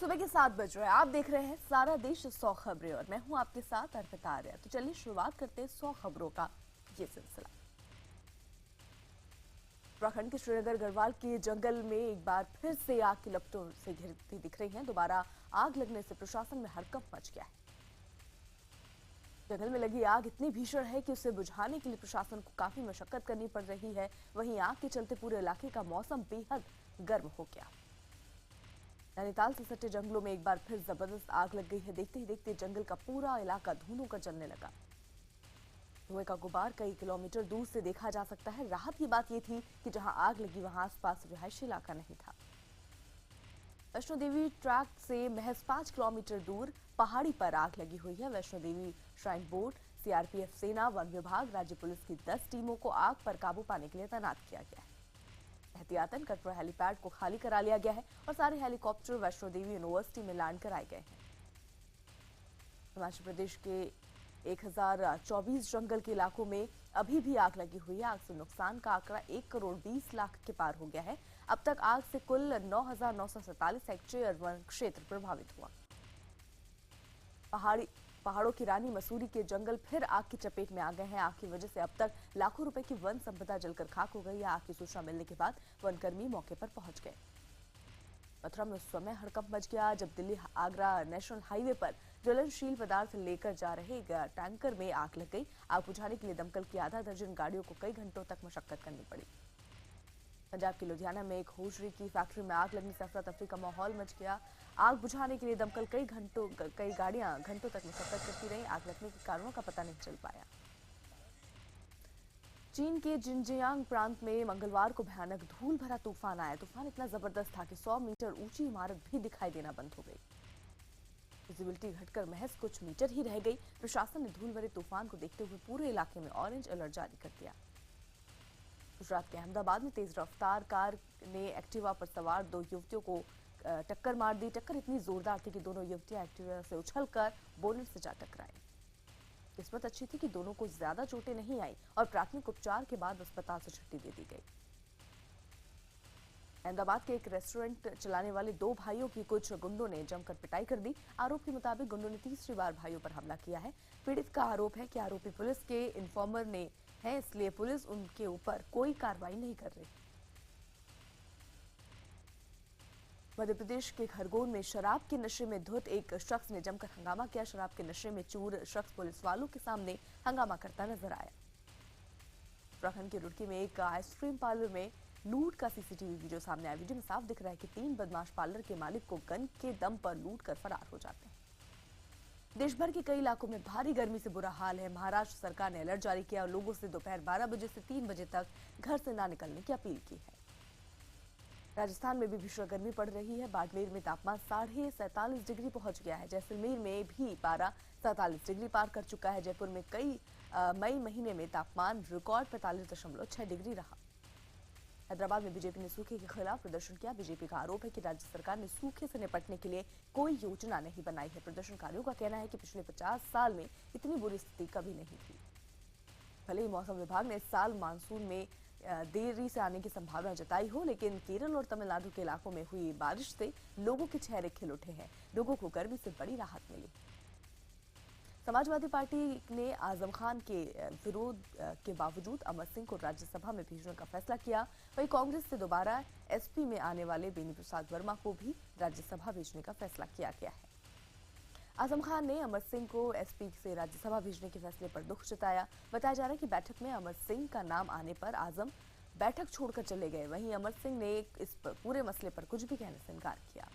सुबह के 7 बज रहे हैं। आप देख रहे हैं सारा देश 100 खबरें और मैं हूं आपके साथ अर्पिता आर्या। तो चलिए शुरुआत करते हैं 100 खबरों का ये सिलसिला। उत्तराखंड के श्रीनगर गढ़वाल के जंगल में एक बार फिर से आग की लपटों से घिरती दिख रही है। दोबारा आग लगने से प्रशासन में हड़कंप मच गया है। जंगल में लगी आग इतनी भीषण है कि उसे बुझाने के लिए प्रशासन को काफी मशक्कत करनी पड़ रही है। वहीं आग के चलते पूरे इलाके का मौसम बेहद गर्म हो गया। नैनीताल से सटे जंगलों में एक बार फिर जबरदस्त आग लग गई है। देखते ही देखते जंगल का पूरा इलाका धुआं कर जलने लगा। धुएं का गुबार कई किलोमीटर दूर से देखा जा सकता है। राहत की बात यह थी कि जहां आग लगी वहां आसपास रिहायशी इलाका नहीं था। वैष्णो देवी ट्रैक से महज 5 किलोमीटर दूर पहाड़ी पर आग लगी हुई है। Vaishno Devi shrine board, CRPF, सेना, वन विभाग, राज्य पुलिस की 10 टीमों को आग पर काबू पाने के लिए तैनात किया गया है। एहतियातन कटरा हेलीपैड को खाली करा लिया गया है और सारे हेलीकॉप्टर वैष्णो देवी यूनिवर्सिटी में लैंड कराए गए हैं। हिमाचल प्रदेश के 1024 जंगल के इलाकों में अभी भी आग लगी हुई है। आग से नुकसान का आंकड़ा 1 करोड़ 20 लाख के पार हो गया है। अब तक आग से कुल 9,947 हेक्टेयर वन क्षेत्र प्रभावित हुआ। पहाड़ों की रानी मसूरी के जंगल फिर आग की चपेट में आ गए हैं। आग की वजह से अब तक लाखों रुपए की वन संपदा जलकर खाक हो गई है। आग की सूचना मिलने के बाद वनकर्मी मौके पर पहुंच गए। मथुरा में उस समय हड़कंप मच गया जब दिल्ली आगरा नेशनल हाईवे पर ज्वलनशील पदार्थ लेकर जा रहे एक टैंकर में आग लग गई। आग बुझाने के लिए दमकल की आधा दर्जन गाड़ियों को कई घंटों तक मशक्कत करनी पड़ी। पंजाब के लुधियाना में एक होजरी की फैक्ट्री में आग लगने से अफरा तफरी का माहौल मच गया। आग बुझाने के लिए दमकल कई गाड़ियां घंटों तक मशक्कत करती रही। आग लगने के कारणों का पता नहीं चल पाया। चीन के जिनजियांग प्रांत में मंगलवार को भयानक धूल भरा तूफान आया। तूफान इतना जबरदस्त था कि 100 मीटर ऊंची इमारत भी दिखाई देना बंद हो गई। विजिबिलिटी घटकर महज कुछ मीटर ही रह गई। प्रशासन ने धूल भरे तूफान को देखते हुए पूरे इलाके में ऑरेंज अलर्ट जारी कर दिया। गुजरात के अहमदाबाद में तेज रफ्तार कार ने एक्टिवा पर सवार 2 युवतियों को टक्कर मार दी। टक्कर इतनी जोरदार थी कि दोनों युवतियां एक्टिवा से उछलकर बोनट से जा टकराई। किस्मत अच्छी थी कि दोनों को ज्यादा चोटें नहीं आई और प्राथमिक उपचार के बाद अस्पताल से छुट्टी दे दी गई। अहमदाबाद के एक रेस्टोरेंट चलाने वाले 2 भाइयों की कुछ गुंडों ने जमकर पिटाई कर दी। आरोप के मुताबिक गुंडों ने तीसरी बार भाइयों पर हमला किया है। पीड़ित का आरोप है कि आरोपी पुलिस के इन्फॉर्मर ने है, इसलिए पुलिस उनके ऊपर कोई कार्रवाई नहीं कर रही। मध्य प्रदेश के खरगोन में शराब के नशे में धुत एक शख्स ने जमकर हंगामा किया। शराब के नशे में चूर शख्स पुलिस वालों के सामने हंगामा करता नजर आया। उत्तराखंड के रुड़की में एक आइसक्रीम पार्लर में लूट का सीसीटीवी वीडियो सामने आया। वीडियो में साफ दिख रहा है कि 3 बदमाश पार्लर के मालिक को गन के दम पर लूट कर फरार हो जाते हैं। देश भर के कई इलाकों में भारी गर्मी से बुरा हाल है। महाराष्ट्र सरकार ने अलर्ट जारी किया और लोगों से दोपहर 12 बजे से 3 बजे तक घर से ना निकलने की अपील की है। राजस्थान में भी भीषण गर्मी पड़ रही है। बाड़मेर में तापमान 47.5 डिग्री पहुंच गया है। जैसलमेर में भी पारा 47 डिग्री पार कर चुका है। जयपुर में मई महीने में तापमान रिकॉर्ड 45.6 डिग्री रहा। हैदराबाद में बीजेपी ने सूखे के खिलाफ प्रदर्शन किया। बीजेपी का आरोप है कि राज्य सरकार ने सूखे से निपटने के लिए कोई योजना नहीं बनाई है। प्रदर्शनकारियों का कहना है कि पिछले 50 साल में इतनी बुरी स्थिति कभी नहीं थी। भले ही मौसम विभाग ने इस साल मानसून में देरी से आने की संभावना जताई हो, लेकिन केरल और तमिलनाडु के इलाकों में हुई बारिश से लोगों के चेहरे खिल उठे हैं। लोगों को गर्मी से बड़ी राहत मिली। समाजवादी पार्टी ने आजम खान के विरोध के बावजूद अमर सिंह को राज्यसभा में भेजने का फैसला किया। वहीं कांग्रेस से दोबारा एसपी में आने वाले बेनी प्रसाद वर्मा को भी राज्यसभा भेजने का फैसला किया गया है। आजम खान ने अमर सिंह को एसपी से राज्यसभा भेजने के फैसले पर दुख जताया। बताया जा रहा है कि बैठक में अमर सिंह का नाम आने पर आजम बैठक छोड़कर चले गए। वहीं अमर सिंह ने इस पूरे मसले पर कुछ भी कहने से इनकार किया।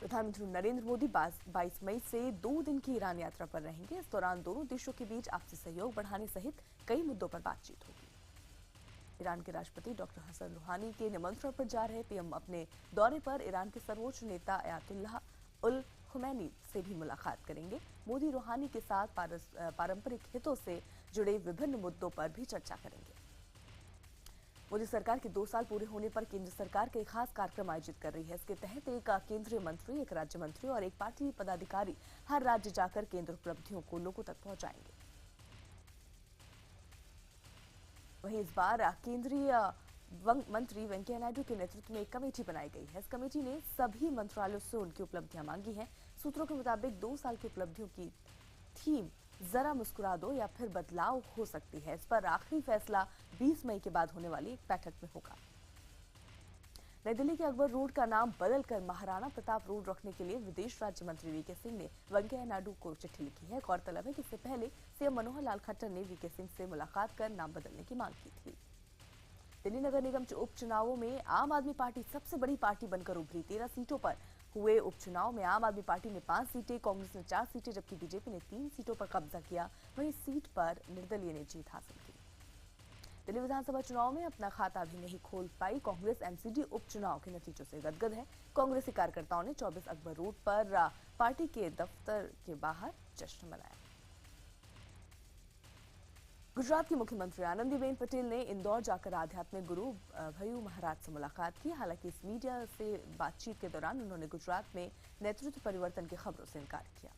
प्रधानमंत्री नरेंद्र मोदी 22 मई से 2 दिन की ईरान यात्रा पर रहेंगे। इस दौरान दोनों देशों के बीच आपसी सहयोग बढ़ाने सहित कई मुद्दों पर बातचीत होगी। ईरान के राष्ट्रपति डॉक्टर हसन रूहानी के निमंत्रण पर जा रहे पीएम अपने दौरे पर ईरान के सर्वोच्च नेता अयातुल्लाह उल खुमैनी से भी मुलाकात करेंगे। मोदी रूहानी के साथ पारंपरिक हितों से जुड़े विभिन्न मुद्दों पर भी चर्चा करेंगे। मोदी सरकार के 2 साल पूरे होने पर केंद्र सरकार कई खास कार्यक्रम आयोजित कर रही है। इसके तहत एक केंद्रीय मंत्री, एक राज्य मंत्री और एक पार्टी पदाधिकारी हर राज्य जाकर केंद्र उपलब्धियों को लोगों तक पहुंचाएंगे। वहीं इस बार केंद्रीय मंत्री वेंकैया नायडू के नेतृत्व में एक कमेटी बनाई गई है। इस कमेटी ने सभी मंत्रालयों से उनकी उपलब्धियां मांगी हैं। सूत्रों के मुताबिक 2 साल की उपलब्धियों की थीम जरा मुस्कुरा दो या फिर बदलाव हो सकती है। इस पर आखिरी फैसला 20 मई के बाद होने वाली एक बैठक में होगा। नई दिल्ली के अकबर रोड का नाम बदलकर महाराणा प्रताप रोड रखने के लिए विदेश राज्य मंत्री वीके सिंह ने वेंकैया नायडू को चिट्ठी लिखी है। गौरतलब है कि इससे पहले सीएम मनोहर लाल खट्टर ने वीके सिंह से मुलाकात कर नाम बदलने की मांग की थी। दिल्ली नगर निगम उपचुनावों में आम आदमी पार्टी सबसे बड़ी पार्टी बनकर उभरी। 13 सीटों पर हुए उपचुनाव में आम आदमी पार्टी ने 5 सीटें, कांग्रेस ने 4 सीटें जबकि बीजेपी ने 3 सीटों पर कब्जा किया। वहीं सीट पर निर्दलीय ने जीत हासिल की। दिल्ली विधानसभा चुनाव में अपना खाता भी नहीं खोल पाई कांग्रेस। एमसीडी उपचुनाव के नतीजों से गदगद है। कांग्रेसी कार्यकर्ताओं ने 24 अकबर रोड पर पार्टी के दफ्तर के बाहर जश्न मनाया। गुजरात की मुख्यमंत्री आनंदीबेन पटेल ने इंदौर जाकर आध्यात्मिक गुरु भय्यू महाराज से मुलाकात की। हालांकि इस मीडिया से बातचीत के दौरान उन्होंने गुजरात में नेतृत्व परिवर्तन की खबरों से इनकार किया।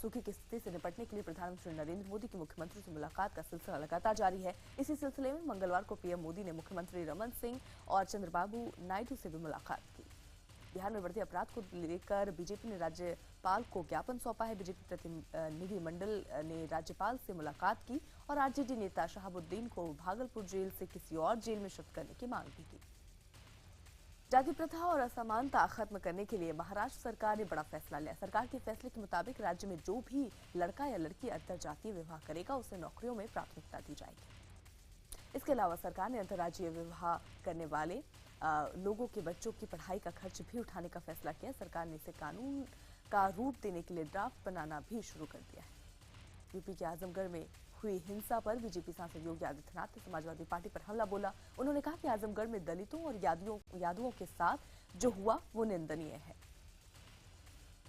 सूखे की स्थिति से निपटने के लिए प्रधानमंत्री नरेंद्र मोदी की मुख्यमंत्री से मुलाकात का सिलसिला लगातार जारी है। इसी सिलसिले में मंगलवार को पीएम मोदी ने मुख्यमंत्री रमन सिंह और चंद्रबाबू नायडू से भी मुलाकात की। बिहार में बढ़ते अपराध को लेकर बीजेपी ने राज्यपाल को ज्ञापन सौंपा है। बीजेपी प्रतिनिधि मंडल ने राज्यपाल से मुलाकात की और आरजेडी नेता शहाबुद्दीन को भागलपुर जेल से किसी और जेल में शिफ्ट करने की मांग भी की। जाति प्रथा और असमानता खत्म करने के लिए महाराष्ट्र सरकार ने बड़ा फैसला लिया। सरकार के फैसले के मुताबिक राज्य में जो भी लड़का या लड़की अंतरजातीय विवाह करेगा उसे नौकरियों में प्राथमिकता दी जाएगी। इसके अलावा सरकार ने अंतर्राज्यीय विवाह करने वाले लोगों के बच्चों की पढ़ाई का खर्च भी उठाने का फैसला किया। सरकार ने इसे कानून का रूप देने के लिए ड्राफ्ट बनाना भी शुरू कर दिया है। यूपी के आजमगढ़ में हुई हिंसा पर बीजेपी सांसद योगी आदित्यनाथ ने समाजवादी पार्टी पर हमला बोला। उन्होंने कहा कि आजमगढ़ में दलितों और यादवों के साथ जो हुआ वो निंदनीय है।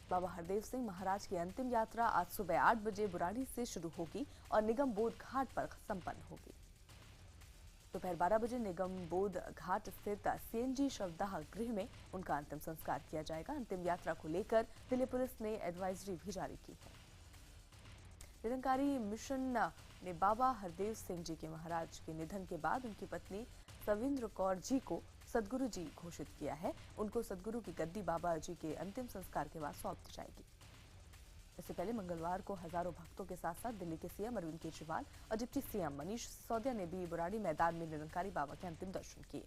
बाबा हरदेव सिंह महाराज की अंतिम यात्रा आज सुबह 8 बजे बुराड़ी से शुरू होगी और निगम बोध घाट पर संपन्न होगी। दोपहर 12 बजे निगम बोध घाट स्थित सीएनजी शवदाह गृह में उनका अंतिम संस्कार किया जाएगा। अंतिम यात्रा को लेकर दिल्ली पुलिस ने एडवाइजरी भी जारी की है। निरंकारी मिशन ने बाबा हरदेव सिंह जी के महाराज के निधन के बाद उनकी पत्नी सविंद्र कौर जी को सदगुरु जी घोषित किया है। उनको सदगुरु की गद्दी बाबा जी के अंतिम संस्कार के बाद सौंप दी जाएगी। इससे पहले मंगलवार को हजारों भक्तों के साथ साथ दिल्ली के सीएम अरविंद केजरीवाल और डिप्टी सीएम मनीष सिसोदिया ने भी बुराड़ी मैदान में निरंकारी बाबा के अंतिम दर्शन किए।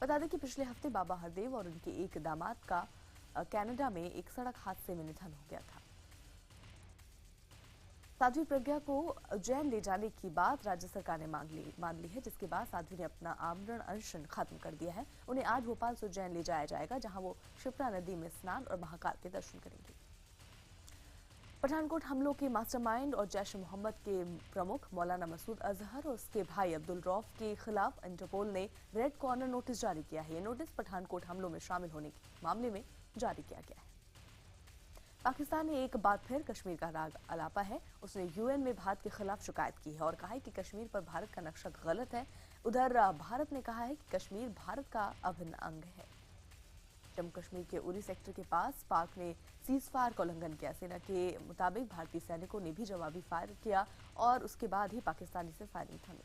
बता दें कि पिछले हफ्ते बाबा हरदेव और उनके एक दामाद का कनाडा में एक सड़क हादसे में निधन हो गया था। साध्वी प्रज्ञा को उज्जैन ले जाने की बात राज्य सरकार ने मान ली है, जिसके बाद साध्वी ने अपना आमरण अनशन खत्म कर दिया है। उन्हें आज भोपाल से उज्जैन ले जाया जाएगा, जहां वो शिप्रा नदी में स्नान और महाकाल के दर्शन करेंगे। पठानकोट हमलों के मास्टरमाइंड और जैश मोहम्मद के प्रमुख मौलाना मसूद अजहर और उसके भाई अब्दुल रऊफ के खिलाफ इंटरपोल ने रेड कॉर्नर नोटिस जारी किया है। ये नोटिस पठानकोट हमलों में शामिल होने के मामले में जारी किया गया है। पाकिस्तान ने एक बार फिर कश्मीर का राग अलापा है। उसने यूएन में भारत के खिलाफ शिकायत की है और कहा है कि कश्मीर पर भारत का नक्शा गलत है। उधर भारत ने कहा है कि कश्मीर भारत का अभिन्न अंग है। जम्मू कश्मीर के उरी सेक्टर के पास पाक ने सीजफायर का उल्लंघन किया। सेना के मुताबिक भारतीय सैनिकों ने भी जवाबी फायर किया और उसके बाद ही पाकिस्तानी से फायरिंग थमी।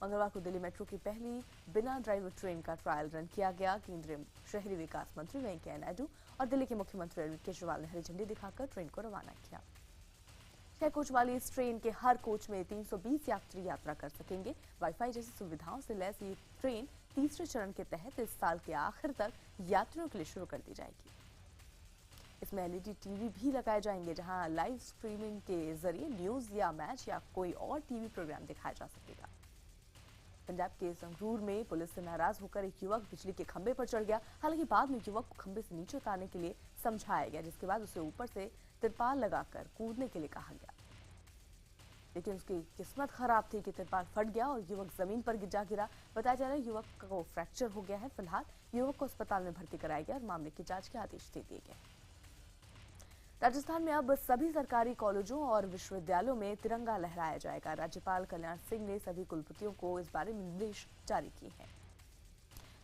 मंगलवार को दिल्ली मेट्रो की पहली बिना ड्राइवर ट्रेन का ट्रायल रन किया गया। केंद्रीय शहरी विकास मंत्री वेंकैया नायडू और दिल्ली के मुख्यमंत्री अरविंद केजरीवाल ने हरी झंडी दिखाकर ट्रेन को रवाना किया। 6 कोच वाली इस ट्रेन के हर कोच में 320 यात्री यात्रा कर सकेंगे। वाईफाई जैसी सुविधाओं से लैस ये ट्रेन तीसरे चरण के तहत इस साल के आखिर तक यात्रियों के लिए शुरू कर दी जाएगी। इसमें एलईडी टीवी भी लगाए जाएंगे, जहां लाइव स्ट्रीमिंग के जरिए न्यूज या मैच या कोई और टीवी प्रोग्राम दिखाया जा सकेगा। पंजाब के संगरूर में पुलिस से नाराज होकर एक युवक बिजली के खंभे पर चढ़ गया। हालांकि बाद में युवक को खंभे से नीचे उतारने के लिए समझाया गया, जिसके बाद उसे ऊपर से तिरपाल लगाकर कूदने के लिए कहा गया। लेकिन उसकी किस्मत खराब थी कि तिरपाल फट गया और युवक जमीन पर जा गिरा। बताया जा रहा है युवक को फ्रैक्चर हो गया है। फिलहाल युवक को अस्पताल में भर्ती कराया गया और मामले की जांच के आदेश दे दिए गए। राजस्थान में अब सभी सरकारी कॉलेजों और विश्वविद्यालयों में तिरंगा लहराया जाएगा। राज्यपाल कल्याण सिंह ने सभी कुलपतियों को इस बारे में निर्देश जारी किए हैं।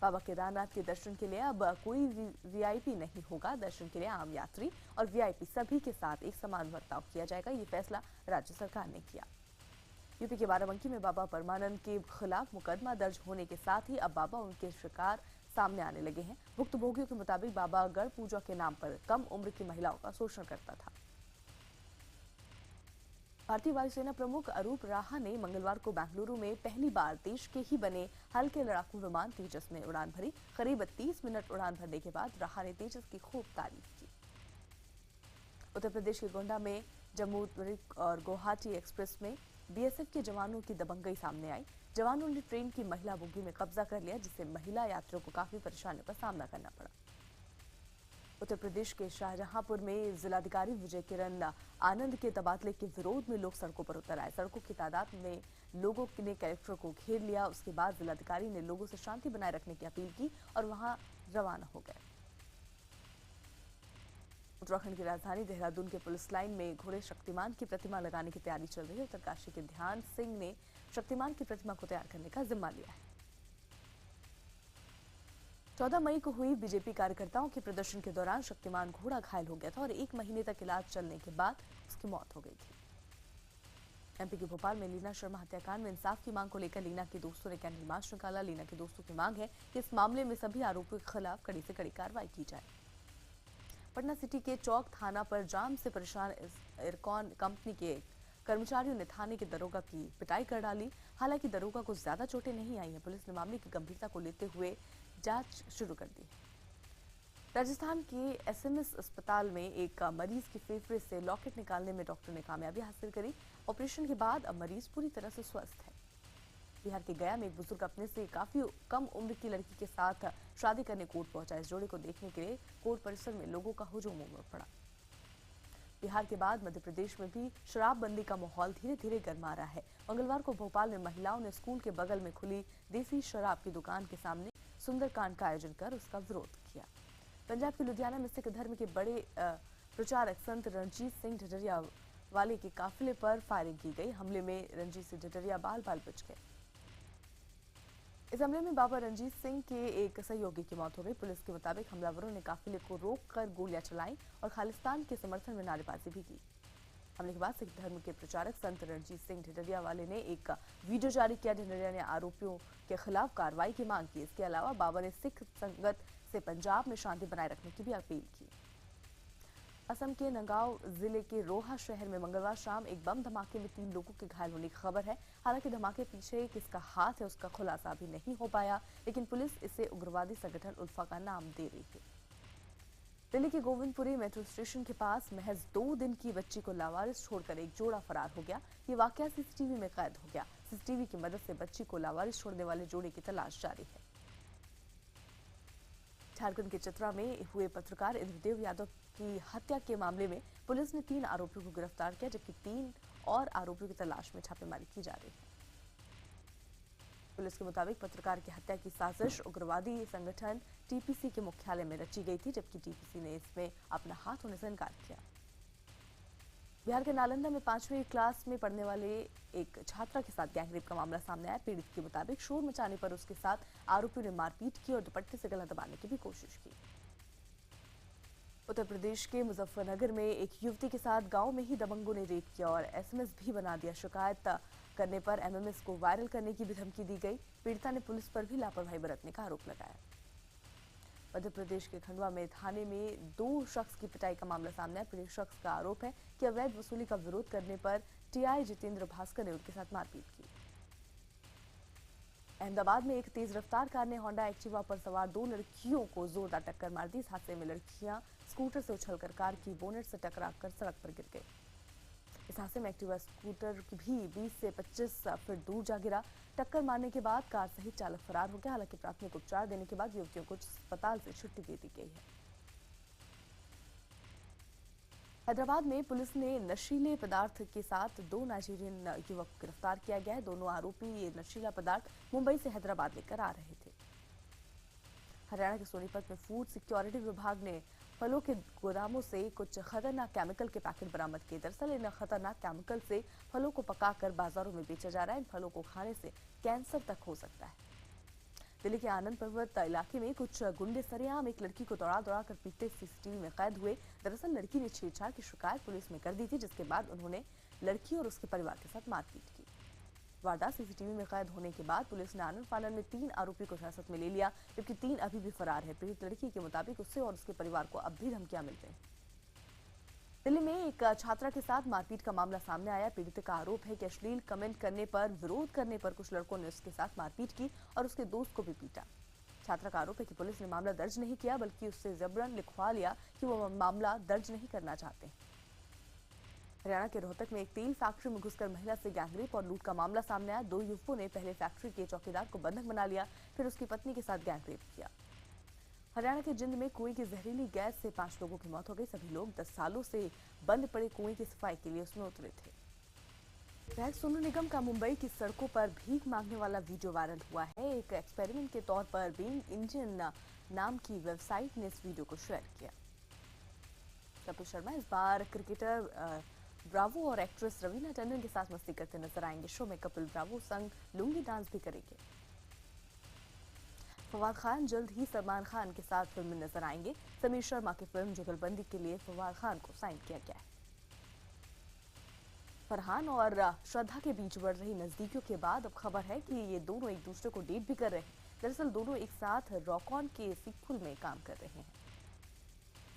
बाबा केदारनाथ के दर्शन के लिए अब कोई वीआईपी नहीं होगा। दर्शन के लिए आम यात्री और वीआईपी सभी के साथ एक समान बर्ताव किया जाएगा। ये फैसला राज्य सरकार ने किया। यूपी के बाराबंकी में बाबा परमानंद के खिलाफ मुकदमा दर्ज होने के साथ ही अब बाबा उनके शिकार सामने आने लगे हैं। भुक्तभोगियों के मुताबिक बाबा गढ़ पूजा के नाम पर कम उम्र की महिलाओं का शोषण करता था। भारतीय वायुसेना प्रमुख अरूप राहा ने मंगलवार को बेंगलुरु में पहली बार देश के ही बने हल्के लड़ाकू विमान तेजस में उड़ान भरी। करीब 30 मिनट उड़ान भरने के बाद राहा ने तेजस की खूब तारीफ की। उत्तर प्रदेश के गोंडा में जम्मू और गुवाहाटी एक्सप्रेस में बीएसएफ के जवानों की दबंगई सामने आई। जवानों ने ट्रेन की महिला बोगी में कब्जा कर लिया, जिससे महिला यात्रियों को काफी परेशानियों का सामना करना पड़ा। उत्तर प्रदेश के शाहजहांपुर में जिलाधिकारी विजय किरण आनंद के तबादले के विरोध में लोग सड़कों पर उतर आए। सड़कों की तादाद में लोगों ने कलेक्टर को घेर लिया। उसके बाद जिलाधिकारी ने लोगों से शांति बनाए रखने की अपील की और वहां रवाना हो गए। उत्तराखंड की राजधानी देहरादून के पुलिस लाइन में घोड़े शक्तिमान की प्रतिमा लगाने की तैयारी चल रही है। उत्तरकाशी के ध्यान सिंह ने शक्तिमान की प्रतिमा को तैयार करने का जिम्मा लिया है। 14 मई को हुई बीजेपी कार्यकर्ताओं के प्रदर्शन के दौरान शक्तिमान घोड़ा घायल हो गया था और 1 महीने तक इलाज चलने के बाद उसकी मौत हो गई थी। एमपी के भोपाल में लीना शर्मा हत्याकांड में इंसाफ की मांग को लेकर लीना के दोस्तों ने कैंडल मार्च निकाला। लीना के दोस्तों की मांग है कि इस मामले में सभी आरोपियों के खिलाफ कड़ी से कड़ी कार्रवाई की जाए। पटना सिटी के चौक थाना पर जाम से परेशान इरकॉन कंपनी के कर्मचारियों ने थाने के दरोगा की पिटाई कर डाली। हालांकि दरोगा को ज्यादा चोटें नहीं आई हैं। पुलिस ने मामले की गंभीरता को लेते हुए जांच शुरू कर दी। राजस्थान के एसएमएस अस्पताल में एक मरीज की फेफड़े से लॉकेट निकालने में डॉक्टर ने कामयाबी हासिल करी। ऑपरेशन के बाद अब मरीज पूरी तरह से स्वस्थ है। बिहार के गया में एक बुजुर्ग अपने से काफी कम उम्र की लड़की के साथ शादी करने कोर्ट पहुंचा। इस जोड़े को देखने के लिए कोर्ट परिसर में लोगों का हुजूम उमड़ पड़ा। बिहार के बाद मध्य प्रदेश में भी शराबबंदी का माहौल धीरे धीरे गर्मा रहा है। मंगलवार को भोपाल में महिलाओं ने स्कूल के बगल में खुली देसी शराब की दुकान के सामने सुंदरकांड का आयोजन कर उसका विरोध किया। पंजाब के लुधियाना में सिख धर्म के बड़े प्रचारक संत रणजीत सिंह ढढरिया वाले के काफिले पर फायरिंग की गई। हमले में रणजीत सिंह ढढरिया बाल बाल बच गए। इस हमले में बाबा रणजीत सिंह के एक सहयोगी की मौत हो गई। पुलिस के मुताबिक हमलावरों ने काफिले को रोककर गोलियां चलाई और खालिस्तान के समर्थन में नारेबाजी भी की। हमले के बाद सिख धर्म के प्रचारक संत रणजीत सिंह ढढरिया वाले ने एक वीडियो जारी किया। ढढरिया ने आरोपियों के खिलाफ कार्रवाई की मांग की। इसके अलावा बाबा ने सिख संगत से पंजाब में शांति बनाए रखने की भी अपील की। असम के नगांव जिले के रोहा शहर में मंगलवार शाम एक बम धमाके में 3 लोगों के घायल होने की खबर है। हालांकि धमाके पीछे किसका हाथ है उसका खुलासा अभी नहीं हो पाया, लेकिन पुलिस इसे उग्रवादी संगठन उल्फा का नाम दे रही है। दिल्ली के गोविंदपुरी मेट्रो स्टेशन के पास महज 2 दिन की बच्ची को लावारिस छोड़कर एक जोड़ा फरार हो गया। ये वाकया सीसीटीवी में कैद हो गया। सीसीटीवी की मदद से बच्ची को लावारिस छोड़ने वाले जोड़े की तलाश जारी है। झारखंड के चतरा में हुए पत्रकार इंद्रदेव यादव की हत्या के मामले में पुलिस ने 3 आरोपियों को गिरफ्तार किया, जबकि 3 और आरोपियों की तलाश में छापेमारी की जा रही है। पुलिस के मुताबिक पत्रकार की हत्या की साजिश उग्रवादी संगठन टीपीसी के मुख्यालय में रची गई थी, जबकि टीपीसी ने इसमें अपना हाथ होने से इनकार किया। बिहार के नालंदा में 5वीं क्लास में पढ़ने वाले एक छात्रा के साथ गैंगरेप का मामला सामने आया। पीड़ित के मुताबिक शोर मचाने पर उसके साथ आरोपियों ने मारपीट की और दुपट्टे से गला दबाने की भी कोशिश की। उत्तर प्रदेश के मुजफ्फरनगर में एक युवती के साथ गांव में ही दबंगों ने रेप किया और एसएमएस भी बना दिया। शिकायत करने पर एमएमएस को वायरल करने की भी धमकी दी गई। पीड़िता ने पुलिस पर भी लापरवाही बरतने का आरोप लगाया। मध्य प्रदेश के खंडवा में थाने में 2 शख्स की पिटाई का मामला सामने आया। पीड़ित शख्स का आरोप है कि अवैध वसूली का विरोध करने पर टीआई जितेंद्र भास्कर ने उनके साथ मारपीट की। अहमदाबाद में एक तेज रफ्तार कार ने होंडा एक्टिवा पर सवार 2 लड़कियों को जोरदार टक्कर मार दी। इस हादसे में लड़कियां स्कूटर से उछलकर कार की बोनेट से टकराकर सड़क पर गिर गई। इस हादसे में एक्टिवा स्कूटर भी 20 से 25 फीट दूर जा गिरा। टक्कर मारने के बाद कार सहित चालक फरार हो गया। हालांकि प्राथमिक उपचार देने के बाद युवतियों को अस्पताल से छुट्टी दे दी गई है। हैदराबाद में पुलिस ने नशीले पदार्थ के साथ 2 नाइजीरियन युवक को गिरफ्तार किया गया है। दोनों आरोपी ये नशीला पदार्थ मुंबई से हैदराबाद लेकर आ रहे थे। हरियाणा के सोनीपत में फूड सिक्योरिटी विभाग ने फलों के गोदामों से कुछ खतरनाक केमिकल के पैकेट बरामद किए। दरअसल इन खतरनाक केमिकल से फलों को पकाकर बाजारों में बेचा जा रहा है। इन फलों को खाने से कैंसर तक हो सकता है। दिल्ली के आनंद पर्वत इलाके में कुछ गुंडे सरेआम एक लड़की को दौड़ा दौड़ा कर पीटते सीसीटीवी में कैद हुए। दरअसल लड़की ने छेड़छाड़ की शिकायत पुलिस में कर दी थी, जिसके बाद उन्होंने लड़की और उसके परिवार के साथ मारपीट की। वारदात सीसीटीवी में कैद होने के बाद पुलिस ने आनन फानन में 3 आरोपी को हिरासत में ले लिया, जबकि 3 अभी भी फरार है। पीड़ित लड़की के मुताबिक उससे और उसके परिवार को अब भी धमकियां मिल रही हैं। दिल्ली में एक छात्रा के साथ मारपीट का मामला सामने आया। पीड़ित का आरोप है कि अश्लील कमेंट करने पर, विरोध करने पर कुछ लड़कों ने उसके साथ मारपीट की और उसके दोस्त को भी पीटा। छात्रा का आरोप है कि पुलिस ने मामला दर्ज नहीं किया, बल्कि उससे जबरन लिखवा लिया कि वो मामला दर्ज नहीं करना चाहते हैं। हरियाणा के रोहतक में एक तेल फैक्ट्री में घुसकर महिला से गैंगरेप और लूट का मामला सामने आया। 2 युवकों ने पहले फैक्ट्री के चौकीदार को बंधक बना लिया, फिर उसकी पत्नी के साथ गैंगरेप किया। हरियाणा के जिंद में कुएं की जहरीली गैस से 5 लोगों की मौत हो गई। सभी लोग 10 सालों से बंद पड़े कुएं की सफाई के लिए उसमें उतरे थे। विधायक सोनू निगम का मुंबई की सड़कों पर भीख मांगने वाला वीडियो वायरल हुआ है। एक एक्सपेरिमेंट के तौर पर बीइंग इंडियन नाम की वेबसाइट ने इस वीडियो को शेयर किया। कपिल शर्मा इस बार क्रिकेटर ब्रावो और एक्ट्रेस रवीना टंडन के साथ मस्ती करते नजर आएंगे। शो में कपिल ब्रावो संग लुंगी डांस भी करेंगे। फवाद खान जल्द ही सलमान खान के साथ फिल्म में नजर आएंगे। समीर शर्मा की फिल्म जुगलबंदी के लिए फवाद खान को साइन किया गया है। फरहान और श्रद्धा के बीच बढ़ रही नजदीकियों के बाद अब खबर है कि ये दोनों एक दूसरे को डेट भी कर रहे हैं। दरअसल दोनों एक साथ रॉक ऑन के सीक्वल में काम कर रहे हैं।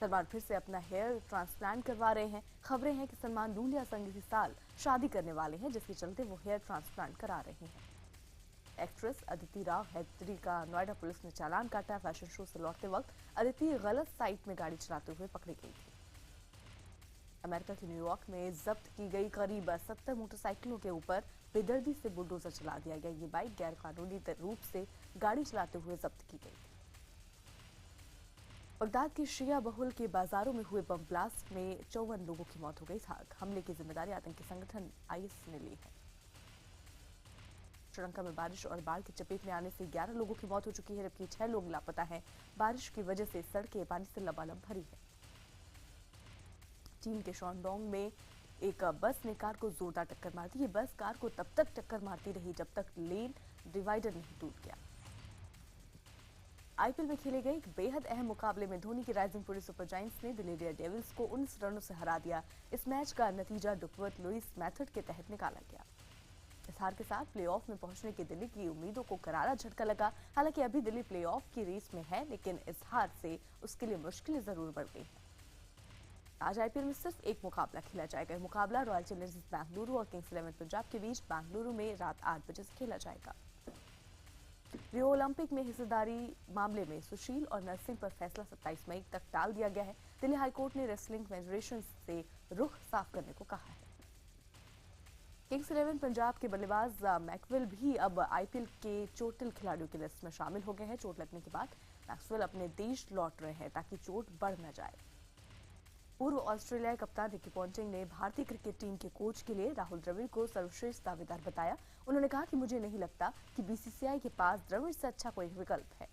सलमान फिर से अपना हेयर ट्रांसप्लांट करवा रहे हैं। खबरें हैं कि सलमान लूलिया संग इसी साल शादी करने वाले हैं, जिसके चलते वो हेयर ट्रांसप्लांट करा रहे हैं। एक्ट्रेस अदिति राव हैदरी का नोएडा पुलिस ने चालान काटा। फैशन शो से लौटते वक्त अदिति गलत साइड में गाड़ी चलाते हुए पकड़ी गई थी। अमेरिका के न्यूयॉर्क में जब्त की गई करीब 70 मोटरसाइकिलों के ऊपर बेदर्दी से बुलडोजर चला दिया गया। ये बाइक गैर कानूनी रूप से गाड़ी चलाते हुए जब्त की गई थी। बगदाद के शिया बहुल के बाजारों में हुए बम ब्लास्ट में 54 लोगों की मौत हो गई। हमले की जिम्मेदारी आतंकी संगठन आईएस ने ली है। श्रीलंका में बारिश और बाढ़ की चपेट में आने से 11 लोगों की मौत हो चुकी है, जबकि 6 लोग लापता हैं। बारिश की वजह से सड़कें पानी से लबालब भरी है। चीन के शॉन्डोंग में एक बस ने कार को जोरदार टक्कर मार दी। ये बस कार को तब तक टक्कर मारती रही जब तक लेन डिवाइडर नहीं टूट गया। आईपीएल में खेले गए एक बेहद अहम मुकाबले में धोनी की राइजिंग पुरी सुपर जायंट्स ने दिल्ली डेयरडेविल्स को 19 रनों से हरा दिया। इस मैच का नतीजा डुकवर्थ लुइस मेथड के तहत निकाला गया। इस हार के साथ प्लेऑफ में पहुंचने की दिल्ली की उम्मीदों को करारा झटका लगा। हालांकि अभी दिल्ली प्लेऑफ की रेस में है, लेकिन इस हार से उसके लिए मुश्किलें जरूर बढ़ गई हैं। आज आईपीएल में सिर्फ एक मुकाबला खेला जाएगा। मुकाबला रॉयल चैलेंजर्स बेंगलुरु और किंग्स 11 पंजाब के बीच बेंगलुरु में रात 8 बजे से खेला जाएगा। रियो ओलंपिक में हिस्सेदारी मामले में सुशील और नरसिंह पर फैसला 27 मई तक टाल दिया गया है। दिल्ली हाईकोर्ट ने रेसलिंग फेडरेशन से रुख साफ करने को कहा है। किंग्स 11 पंजाब के बल्लेबाज मैक्सवेल भी अब आईपीएल के चोटिल खिलाड़ियों की लिस्ट में शामिल हो गए हैं। चोट लगने के बाद मैक्सवेल अपने देश लौट रहे हैं ताकि चोट बढ़ न जाए। पूर्व ऑस्ट्रेलियाई कप्तान रिकी पॉन्टिंग ने भारतीय क्रिकेट टीम के कोच के लिए राहुल द्रविड़ को सर्वश्रेष्ठ दावेदार बताया। उन्होंने कहा कि मुझे नहीं लगता कि बीसीसीआई के पास द्रविड़ से अच्छा कोई विकल्प है।